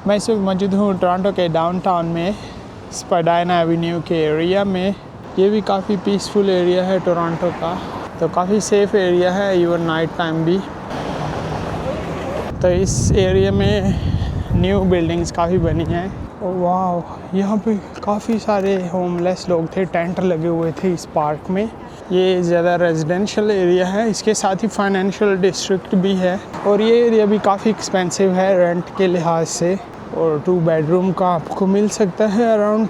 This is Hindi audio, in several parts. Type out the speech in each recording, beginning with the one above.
मैं इस वक्त मौजूद हूँ टोरंटो के डाउनटाउन में स्पाडाइना एवेन्यू के एरिया में। ये भी काफ़ी पीसफुल एरिया है टोरंटो का, तो काफ़ी सेफ़ एरिया है इवन नाइट टाइम भी। तो इस एरिया में न्यू बिल्डिंग्स काफ़ी बनी हैं। वाह, यहाँ पे काफ़ी सारे होमलेस लोग थे, टेंट लगे हुए थे इस पार्क में। ये ज़्यादा रेजिडेंशियल एरिया है, इसके साथ ही फाइनेंशियल डिस्ट्रिक्ट भी है और ये एरिया भी काफ़ी एक्सपेंसिव है रेंट के लिहाज से। और 2 बेडरूम का आपको मिल सकता है अराउंड।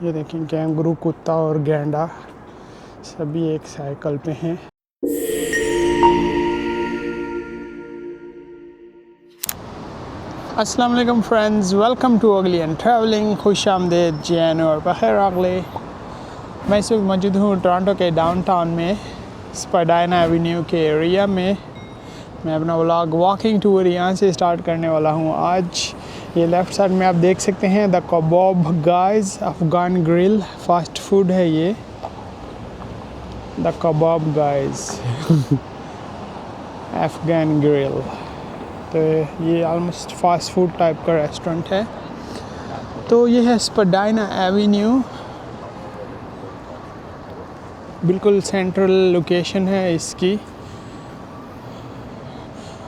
ये देखें, कैंगरू, कुत्ता और गैंडा सभी एक साइकिल पे हैं। अस्सलाम वालेकुम फ्रेंड्स, वेलकम टू अगली एंड ट्रैवलिंग। खुश आमदेद जैन और बखैर अगले। मैं इस वक्त मौजूद हूँ टोरंटो के डाउनटाउन में स्पाडाइना एवेन्यू के एरिया में। मैं अपना व्लॉग वॉकिंग टूर यहाँ से स्टार्ट करने वाला हूँ आज। ये लेफ़्ट साइड में आप देख सकते हैं the kebab guys Afghan grill fast food है ये, the kebab guys Afghan grill. तो ये ऑलमोस्ट फास्ट फूड टाइप का रेस्टोरेंट है। तो ये है स्पाडाइना एवेन्यू, बिल्कुल सेंट्रल लोकेशन है इसकी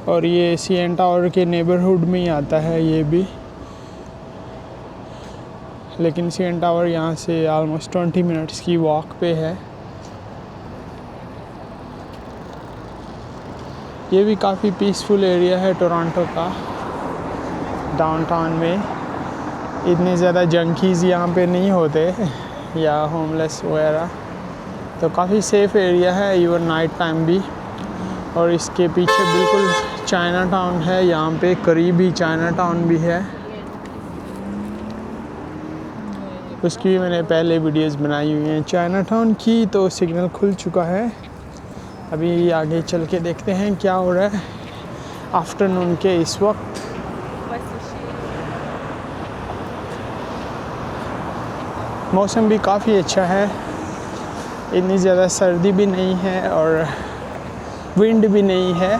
और ये सीएन टावर के नेबरहुड में ही आता है ये भी। लेकिन सीएन टावर यहाँ से ऑलमोस्ट 20 मिनट्स की वॉक पे है। ये भी काफ़ी पीसफुल एरिया है टोरंटो का डाउनटाउन में। इतने ज़्यादा जंकीज़ यहाँ पे नहीं होते या होमलेस वगैरह, तो काफ़ी सेफ़ एरिया है इवन नाइट टाइम भी। और इसके पीछे बिल्कुल चाइना टाउन है, यहाँ पे करीब ही चाइना टाउन भी है। उसकी भी मैंने पहले वीडियोस बनाई हुई हैं चाइना टाउन की। तो सिग्नल खुल चुका है, अभी आगे चल के देखते हैं क्या हो रहा है आफ्टरनून के इस वक्त। मौसम भी काफ़ी अच्छा है, इतनी ज़्यादा सर्दी भी नहीं है और विंड भी नहीं है।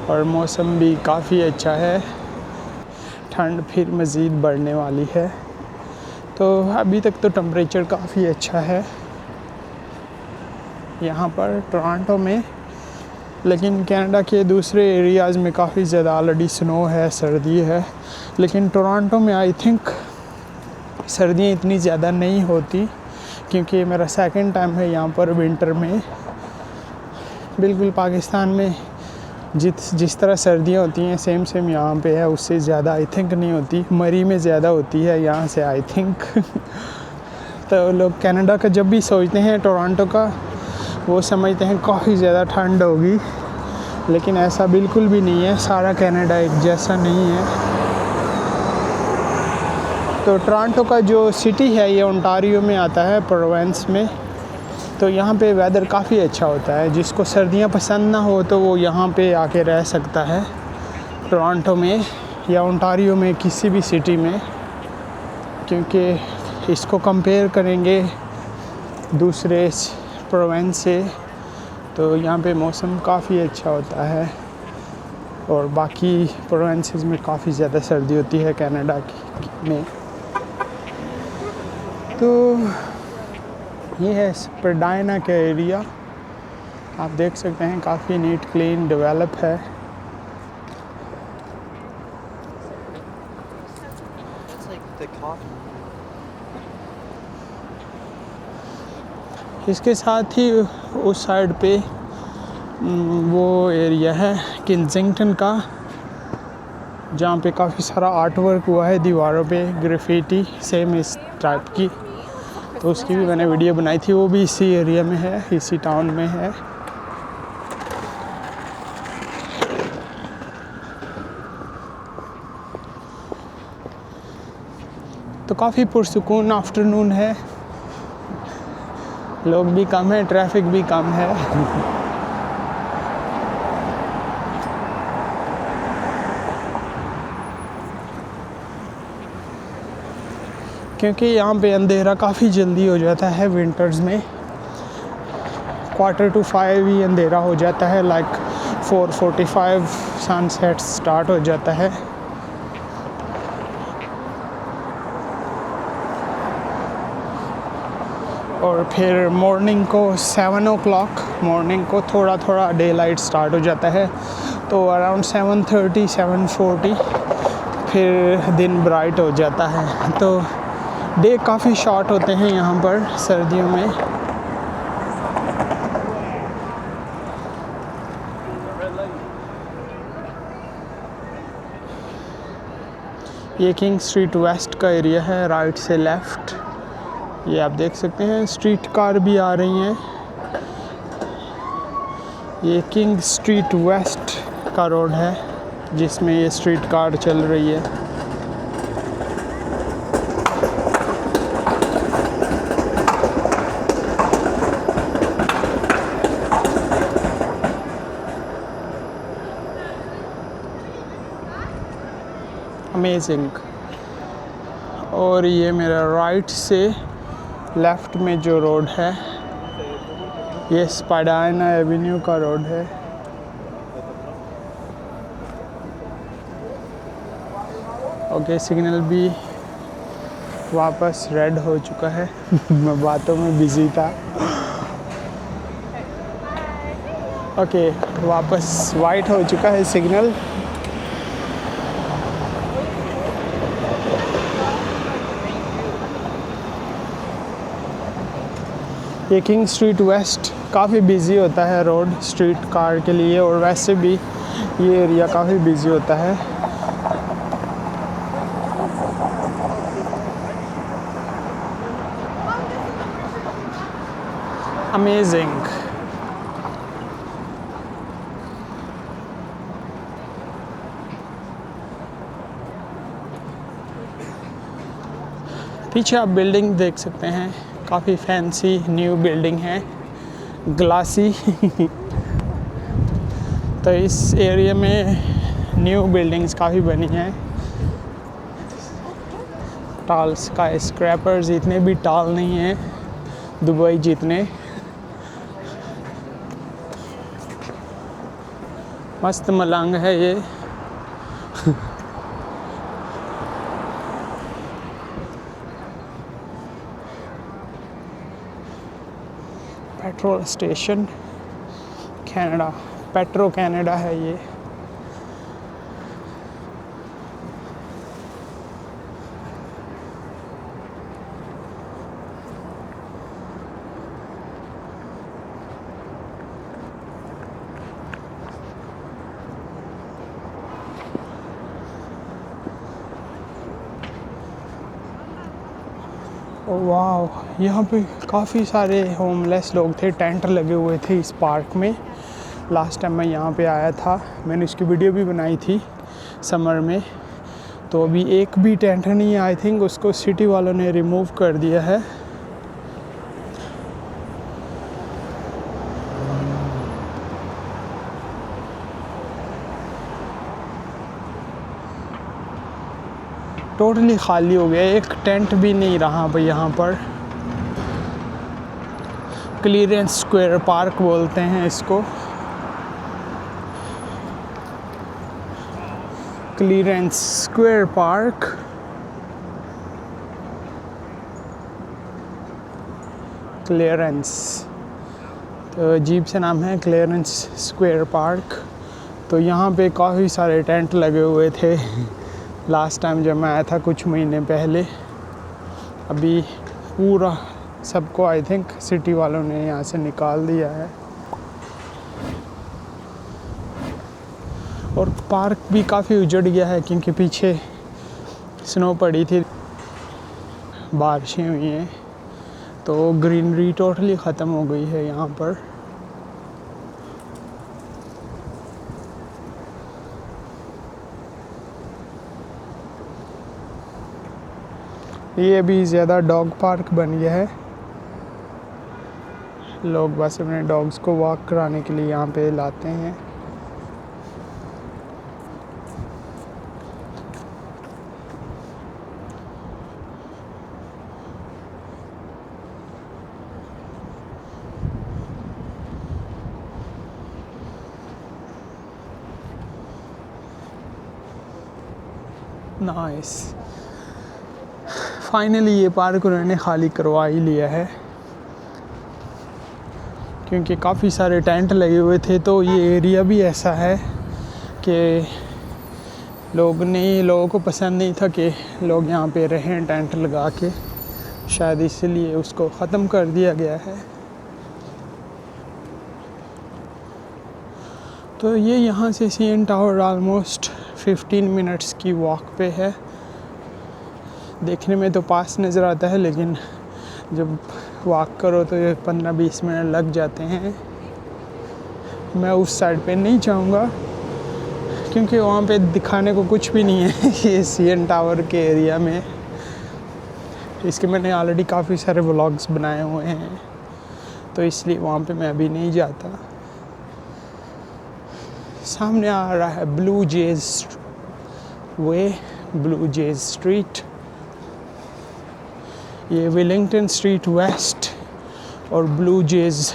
और मौसम भी काफ़ी अच्छा है, ठंड फिर मज़ीद बढ़ने वाली है। तो अभी तक तो टेम्परेचर काफ़ी अच्छा है यहाँ पर टोरंटो में। लेकिन कनाडा के दूसरे एरियाज़ में काफ़ी ज़्यादा ऑलरेडी स्नो है, सर्दी है। लेकिन टोरंटो में आई थिंक सर्दियाँ इतनी ज़्यादा नहीं होती, क्योंकि मेरा सेकंड टाइम है यहाँ पर विंटर में। बिल्कुल पाकिस्तान में जिस तरह सर्दियाँ होती हैं सेम यहाँ पे है, उससे ज़्यादा आई थिंक नहीं होती। मरी में ज़्यादा होती है यहाँ से आई थिंक तो लोग कनाडा का जब भी सोचते हैं टोरंटो का, वो समझते हैं काफ़ी ज़्यादा ठंड होगी, लेकिन ऐसा बिल्कुल भी नहीं है। सारा कनाडा एक जैसा नहीं है। तो टोरंटो का जो सिटी है ये ओंटारियो में आता है, प्रोविंस में। तो यहाँ पे वेदर काफ़ी अच्छा होता है। जिसको सर्दियाँ पसंद ना हो तो वो यहाँ पे आके रह सकता है टोरंटो में या ओंटारियो में, किसी भी सिटी में। क्योंकि इसको कंपेयर करेंगे दूसरे प्रोविंस से तो यहाँ पे मौसम काफ़ी अच्छा होता है और बाकी प्रोविंसेस में काफ़ी ज़्यादा सर्दी होती है कनाडा में। तो ये है स्पाडाइना का एरिया, आप देख सकते हैं काफ़ी नीट, क्लीन, डेवलप है। इसके साथ ही उस साइड पे वो एरिया है किंगस्टन का, जहाँ पे काफ़ी सारा आर्ट वर्क हुआ है दीवारों पे, ग्राफिटी सेम इस टाइप की। तो उसकी भी मैंने वीडियो बनाई थी, वो भी इसी एरिया में है, इसी टाउन में है। तो काफ़ी पुरसुकून आफ्टरनून है, लोग भी कम है, ट्रैफिक भी कम है क्योंकि यहाँ पे अंधेरा काफ़ी जल्दी हो जाता है विंटर्स में। 4:45 ही अंधेरा हो जाता है, लाइक 4:45 सनसेट स्टार्ट हो जाता है। और फिर मॉर्निंग को 7 o'clock मॉर्निंग को थोड़ा थोड़ा डे लाइट स्टार्ट हो जाता है, तो अराउंड 7:30 7:40 फिर दिन ब्राइट हो जाता है। तो डे काफ़ी शॉर्ट होते हैं यहाँ पर सर्दियों में। ये किंग स्ट्रीट वेस्ट का एरिया है, राइट से लेफ़्ट ये आप देख सकते हैं। स्ट्रीट कार भी आ रही हैं। ये किंग स्ट्रीट वेस्ट का रोड है जिसमें ये स्ट्रीट कार चल रही है। अमेजिंग। और ये मेरा राइट से लेफ़्ट में जो रोड है ये स्पाइडाना एवेन्यू का रोड है। ओके, सिग्नल भी वापस रेड हो चुका है। मैं बातों में बिजी था। ओके, वापस वाइट हो चुका है सिग्नल। ये किंग स्ट्रीट वेस्ट काफ़ी बिज़ी होता है रोड स्ट्रीट कार के लिए, और वैसे भी ये एरिया काफ़ी बिज़ी होता है। अमेजिंग। पीछे आप बिल्डिंग देख सकते हैं, काफ़ी फैंसी न्यू बिल्डिंग है, ग्लासी। तो इस एरिया में न्यू बिल्डिंग्स काफ़ी बनी हैं। टाल स्काई स्क्रैपर्स इतने भी टाल नहीं हैं दुबई जितने। मस्त मलंग है ये। Petrol station Canada, petro Canada है ये। वाह, यहाँ पे काफ़ी सारे होमलेस लोग थे, टेंट लगे हुए थे इस पार्क में। लास्ट टाइम मैं यहाँ पे आया था, मैंने इसकी वीडियो भी बनाई थी समर में। तो अभी एक भी टेंट नहीं है, आई थिंक उसको सिटी वालों ने रिमूव कर दिया है। टोटली खाली हो गया, एक टेंट भी नहीं रहा भाई यहाँ पर। क्लियरेंस स्क्वायर पार्क बोलते हैं इसको, क्लियरेंस स्क्वायर पार्क। क्लियरेंस तो अजीब से नाम है, क्लियरेंस स्क्वायर पार्क। तो यहाँ पे काफ़ी सारे टेंट लगे हुए थे लास्ट टाइम जब मैं आया था कुछ महीने पहले। अभी पूरा सबको आई थिंक सिटी वालों ने यहाँ से निकाल दिया है। और पार्क भी काफ़ी उजड़ गया है क्योंकि पीछे स्नो पड़ी थी, बारिशें हुई हैं, तो ग्रीनरी टोटली ख़त्म हो गई है यहाँ पर। ये अभी ज़्यादा डॉग पार्क बन गया है, लोग बस अपने डॉग्स को वॉक कराने के लिए यहाँ पे लाते हैं। नाइस। फाइनली ये पार्क उन्होंने खाली करवा ही लिया है, क्योंकि काफ़ी सारे टेंट लगे हुए थे। तो ये एरिया भी ऐसा है कि लोगों को पसंद नहीं था कि लोग यहाँ पे रहें टेंट लगा के, शायद इसलिए उसको ख़त्म कर दिया गया है। तो ये यहाँ से CN टावर ऑलमोस्ट 15 मिनट्स की वॉक पे है। देखने में तो पास नज़र आता है, लेकिन जब वॉक करो तो ये 15-20 मिनट लग जाते हैं। मैं उस साइड पे नहीं जाऊँगा, क्योंकि वहाँ पे दिखाने को कुछ भी नहीं है ये CN टावर के एरिया में। इसके मैंने ऑलरेडी काफ़ी सारे व्लॉग्स बनाए हुए हैं, तो इसलिए वहाँ पे मैं अभी नहीं जाता। सामने आ रहा है ब्लू जेज वे, ब्लू जेज स्ट्रीट। ये वेलिंगटन स्ट्रीट वेस्ट और ब्लू जेज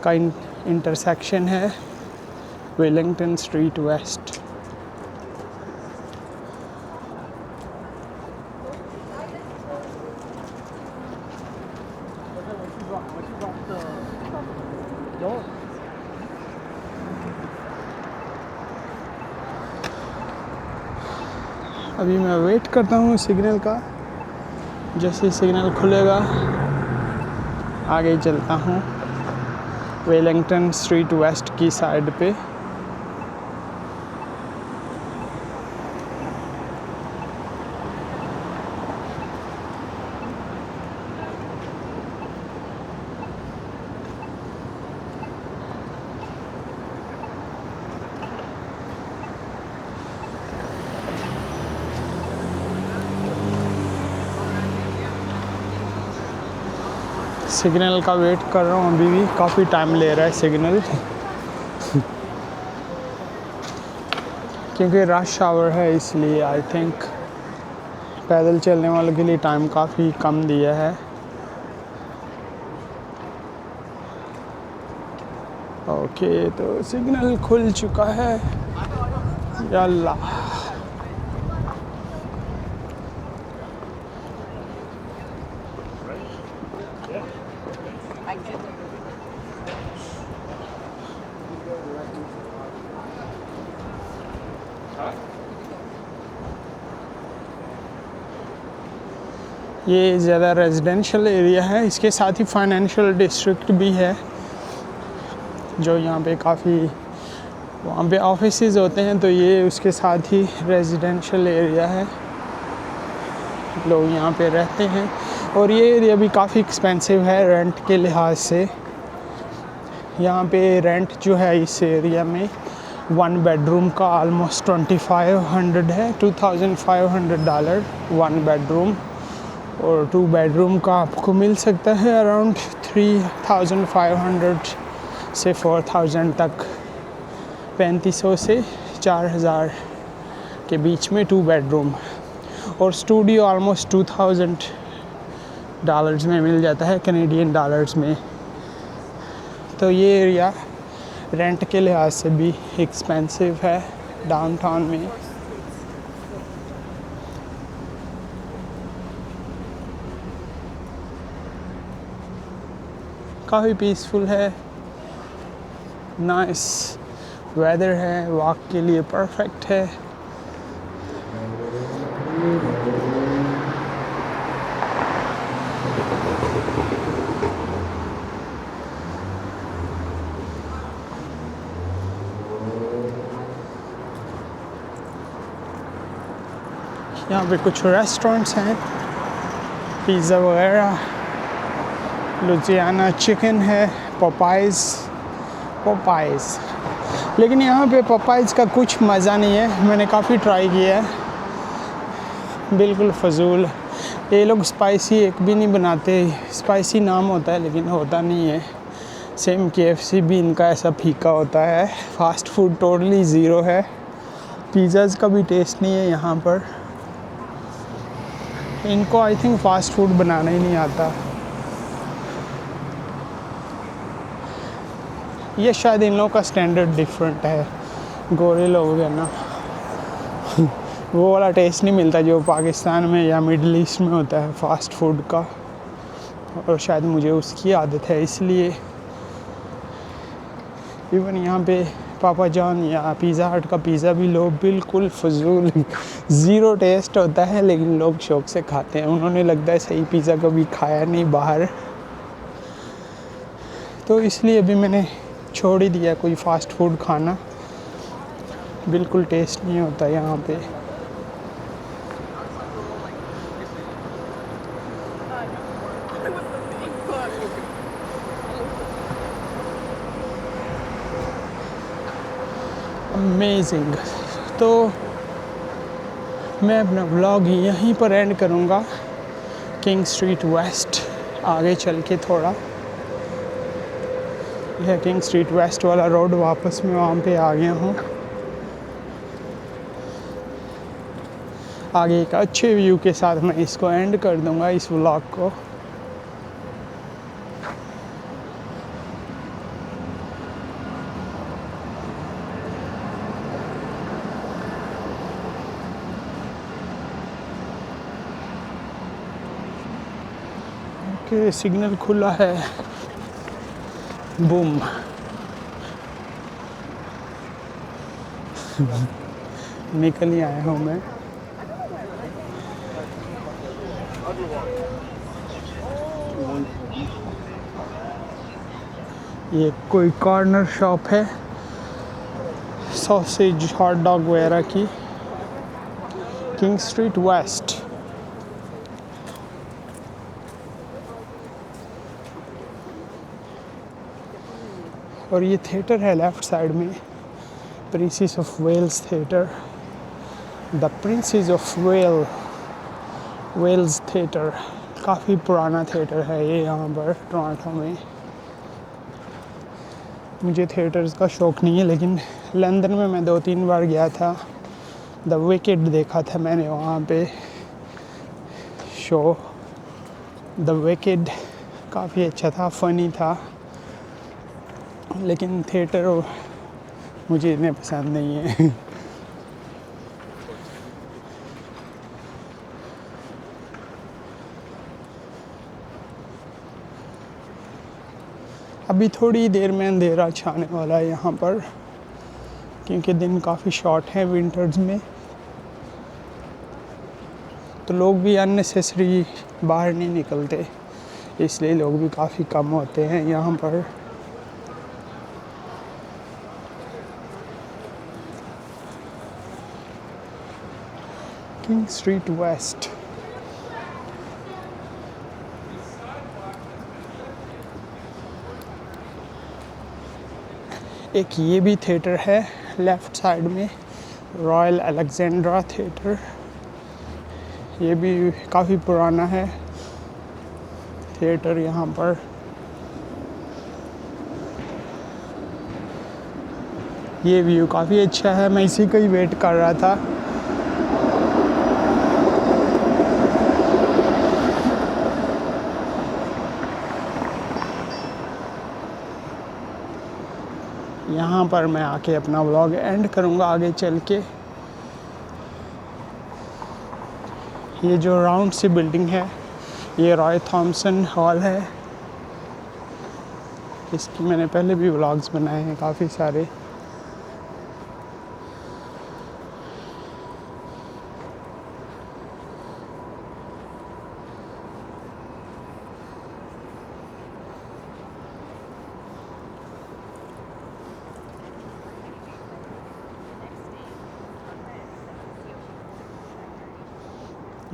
का इंटरसेक्शन है, वेलिंगटन स्ट्रीट वेस्ट। अभी मैं वेट करता हूँ सिग्नल का, जैसे सिग्नल खुलेगा आगे चलता हूँ वेलिंगटन स्ट्रीट वेस्ट की साइड पे। सिग्नल का वेट कर रहा हूँ, अभी भी काफ़ी टाइम ले रहा है सिग्नल क्योंकि रश आवर है, इसलिए आई थिंक पैदल चलने वालों के लिए टाइम काफ़ी कम दिया है। ओके, तो सिग्नल खुल चुका है। यल्ला, ये ज़्यादा रेजिडेंशियल एरिया है, इसके साथ ही फाइनेंशियल डिस्ट्रिक्ट भी है, जो यहाँ पे काफ़ी वहाँ पे ऑफिसेज होते हैं। तो ये उसके साथ ही रेजिडेंशियल एरिया है, लोग यहाँ पे रहते हैं। और ये एरिया भी काफ़ी एक्सपेंसिव है रेंट के लिहाज से। यहाँ पे रेंट जो है इस एरिया में 1 बेडरूम का ऑलमोस्ट 2500 है, $2,500 1 बेडरूम। और 2 बेडरूम का आपको मिल सकता है अराउंड 3,500 से 4,000 तक, 3500 से 4,000 के बीच में 2 बेडरूम। और स्टूडियो ऑलमोस्ट $2,000 में मिल जाता है, कैनेडियन डॉलर्स में। तो ये एरिया रेंट के लिहाज से भी एक्सपेंसिव है डाउनटाउन में। काफ़ी पीसफुल है, नाइस वेदर है, वॉक के लिए परफेक्ट है। यहाँ पे कुछ रेस्टोरेंट्स हैं, पिज़्ज़ा वगैरह, लुजियाना चिकन है, पपाइज़। लेकिन यहाँ पे पपाइज़ का कुछ मज़ा नहीं है, मैंने काफ़ी ट्राई किया है, बिल्कुल फ़जूल। ये लोग स्पाइसी एक भी नहीं बनाते, स्पाइसी नाम होता है लेकिन होता नहीं है। सेम KFC भी इनका ऐसा फीका होता है। फ़ास्ट फूड टोटली ज़ीरो है, पिज़्ज़ाज़ का भी टेस्ट नहीं है यहाँ पर। इनको आई थिंक फ़ास्ट फूड बनाना ही नहीं आता। ये शायद इन लोगों का स्टैंडर्ड डिफरेंट है, गोरे लोग हैं ना वो वाला टेस्ट नहीं मिलता जो पाकिस्तान में या मिडल ईस्ट में होता है फ़ास्ट फूड का, और शायद मुझे उसकी आदत है इसलिए। इवन यहाँ पे पापा जॉन या पिज़्ज़ा हट का पिज़्ज़ा भी लोग बिल्कुल फजूल, ज़ीरो टेस्ट होता है, लेकिन लोग शौक से खाते हैं। उन्होंने लगता है सही पिज़्ज़ा कभी खाया नहीं बाहर, तो इसलिए अभी मैंने छोड़ ही दिया कोई फ़ास्ट फूड खाना। बिल्कुल टेस्ट नहीं होता यहाँ पे। अमेजिंग। तो मैं अपना व्लॉग यहीं पर एंड करूँगा, किंग स्ट्रीट वेस्ट आगे चल के थोड़ा, यह किंग स्ट्रीट वेस्ट वाला रोड वापस मैं वहाँ पे आ गया हूँ। आगे एक अच्छे व्यू के साथ मैं इसको एंड कर दूँगा इस व्लॉग को। ओके, सिग्नल खुला है, बूम। निकल ही आया हूँ मैं। ये कोई कॉर्नर शॉप है सॉसेज हॉट डॉग वगैरह की, किंग स्ट्रीट वेस्ट। और ये थिएटर है लेफ़्ट साइड में, Princess of Wales Theatre, the Princess of Wales Theatre. काफ़ी पुराना थिएटर है ये यहाँ पर टोरंटो में। मुझे थिएटर्स का शौक़ नहीं है, लेकिन लंदन में मैं 2-3 बार गया था। द विकेड देखा था मैंने वहाँ पे शो। द विकेड काफ़ी अच्छा था, फ़नी था, लेकिन थिएटर मुझे इतने पसंद नहीं है। अभी थोड़ी देर में अंधेरा छाने वाला है यहाँ पर, क्योंकि दिन काफ़ी शॉर्ट हैं विंटर्स में, तो लोग भी अननेसेसरी बाहर नहीं निकलते, इसलिए लोग भी काफ़ी कम होते हैं यहाँ पर। King Street West. एक ये भी थिएटर है लेफ़्ट साइड में, रॉयल अलेक्जेंड्रा थिएटर। ये भी काफ़ी पुराना है थिएटर यहाँ पर। ये व्यू काफ़ी अच्छा है, मैं इसी का ही वेट कर रहा था। यहाँ पर मैं आके अपना व्लॉग एंड करूँगा आगे चल के। ये जो राउंड सी बिल्डिंग है, ये रॉय थॉमसन हॉल है। इसकी मैंने पहले भी व्लॉग्स बनाए हैं काफ़ी सारे।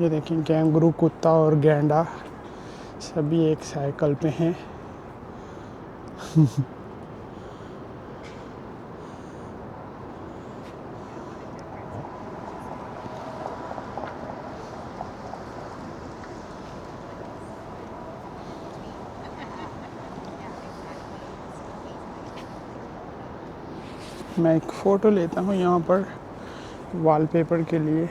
ये देखें, कैंगरू, कुत्ता और गैंडा सभी एक साइकिल पे हैं। मैं एक फ़ोटो लेता हूँ यहाँ पर वॉलपेपर के लिए।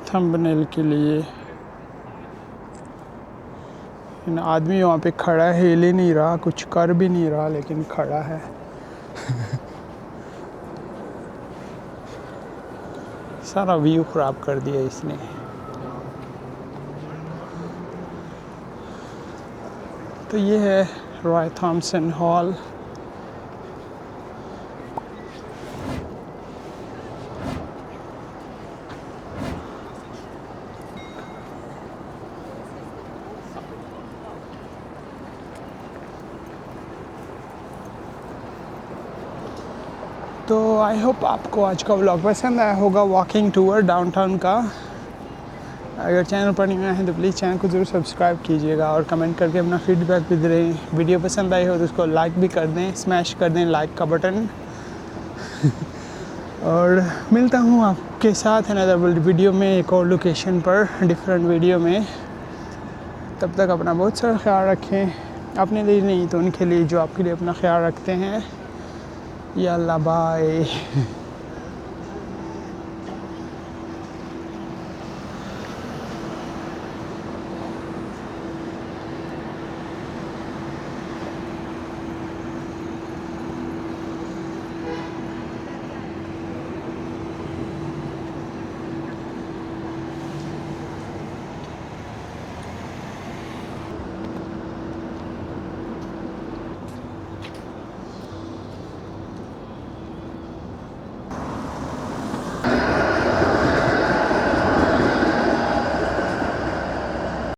थंबनेल के लिए। लेकिन आदमी वहाँ पे खड़ा है, हिल ही नहीं रहा, कुछ कर भी नहीं रहा, लेकिन खड़ा है। सारा व्यू ख़राब कर दिया इसने। तो ये है रॉय थॉमसन हॉल। तो आई होप आपको आज का व्लॉग पसंद आया होगा, वॉकिंग टूर डाउनटाउन का। अगर चैनल पर नहीं आए हैं तो प्लीज़ चैनल को ज़रूर सब्सक्राइब कीजिएगा और कमेंट करके अपना फीडबैक भी दें। वीडियो पसंद आई हो तो उसको लाइक भी कर दें, स्मैश कर दें लाइक का बटन। और मिलता हूँ आपके साथ अनदर वीडियो में, एक और लोकेशन पर, डिफरेंट वीडियो में। तब तक अपना बहुत सारा ख्याल रखें, अपने लिए नहीं तो उनके लिए जो आपके लिए अपना ख्याल रखते हैं। यल्ला बाय।